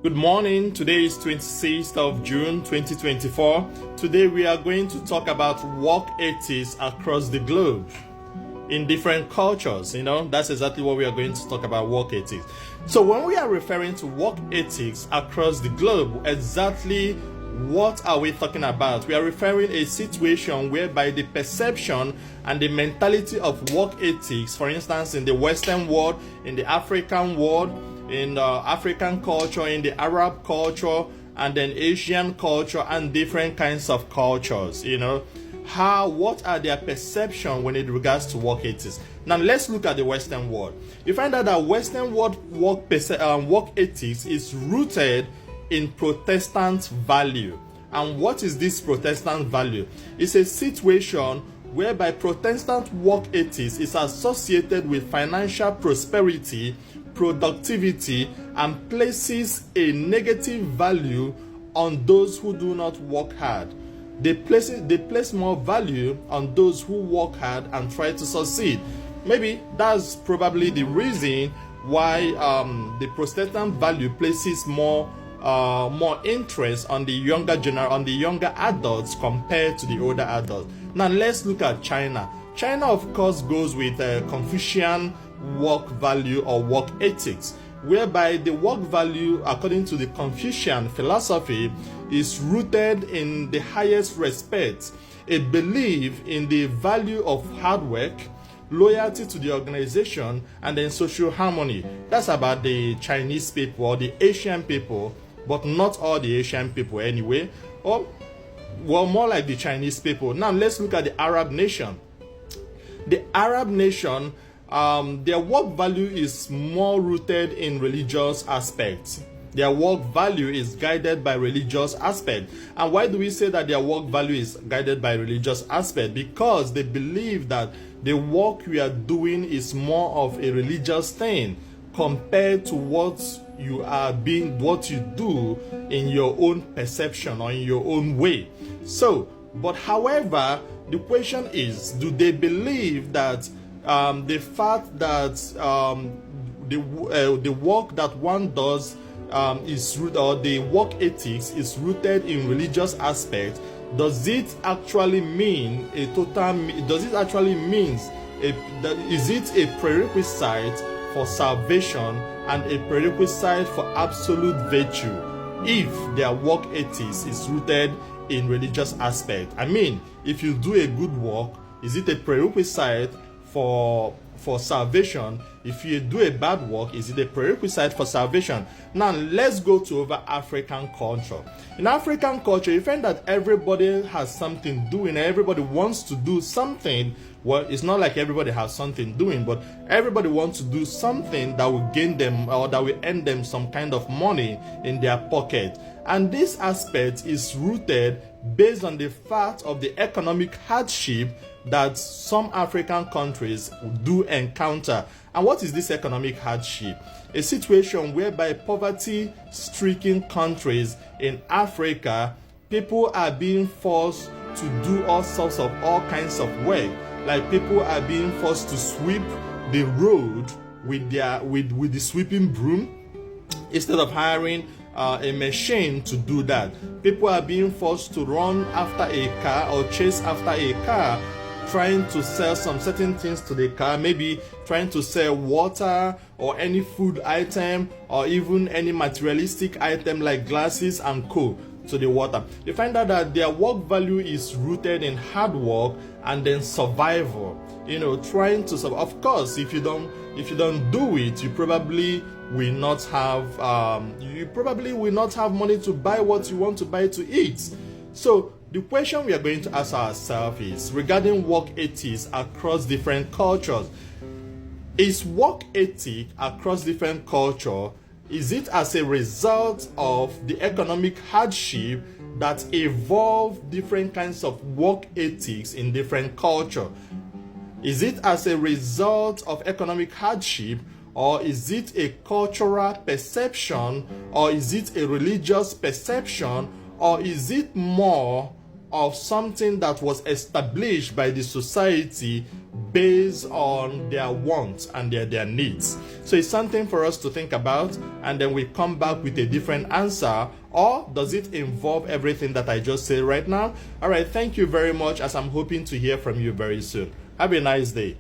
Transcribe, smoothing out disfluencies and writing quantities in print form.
Good morning. Today is 26th of June 2024. Today we are going to talk about work ethics across the globe in different cultures. That's exactly what we are going to talk about, work ethics. So when we are referring to work ethics across the globe, exactly what are we talking about? We are referring a situation whereby the perception and the mentality of work ethics, for instance, in the Western world, in the African world, in the African culture, in the Arab culture, and then Asian culture, and different kinds of cultures, what are their perception when it regards to work ethics. Now let's look at the Western world. You find out that Western world work ethics is rooted in Protestant value. And what is this Protestant value? It's a situation whereby Protestant work ethics is associated with financial prosperity, productivity, and places a negative value on those who do not work hard. They place more value on those who work hard and try to succeed. Maybe that's probably the reason why the Protestant value places more interest on the younger adults compared to the older adults. Now let's look at China. China, of course, goes with Confucian work value or work ethics, whereby the work value, according to the Confucian philosophy, is rooted in the highest respect, a belief in the value of hard work, loyalty to the organization, and then social harmony. That's about the Chinese people or the Asian people, but not all the Asian people anyway, or more like the Chinese people. Now let's look at the Arab nation. The Arab nation, their work value is more rooted in religious aspects. Their work value is guided by religious aspect. And why do we say that their work value is guided by religious aspect? Because they believe that the work we are doing is more of a religious thing compared to what you do in your own perception or in your own way. But however, the question is, do they believe that the fact that the work that one does the work ethics is rooted in religious aspect, does it actually mean is it a prerequisite for salvation and a prerequisite for absolute virtue if their work ethics is rooted in religious aspect? I mean, if you do a good work, is it a prerequisite for salvation? If you do a bad work, is it a prerequisite for salvation? Now let's go to over African culture. In African culture, you find that everybody has something doing, everybody wants to do something. Well, it's not like everybody has something doing, but everybody wants to do something that will gain them or that will earn them some kind of money in their pocket. And this aspect is rooted based on the fact of the economic hardship that some African countries do encounter. And what is this economic hardship? A situation whereby poverty-stricken countries in Africa, people are being forced to do all kinds of work. Like people are being forced to sweep the road with the sweeping broom instead of hiring a machine to do that. People are being forced to run after a car or chase after a car, trying to sell some certain things to the car, maybe trying to sell water or any food item or even any materialistic item like glasses and co to the water. You find out that their work value is rooted in hard work and then survival. Trying to survive. Of course, if you don't do it, you probably will not have money to buy what you want to buy to eat. So the question we are going to ask ourselves is regarding work ethics across different cultures. Is work ethic across different culture, is it as a result of the economic hardship that evolve different kinds of work ethics in different culture? Is it as a result of economic hardship, or is it a cultural perception, or is it a religious perception, or is it more of something that was established by the society based on their wants and their needs. So it's something for us to think about, and then we come back with a different answer. Or does it involve everything that I just said right now? All right, thank you very much, as I'm hoping to hear from you very soon. Have a nice day.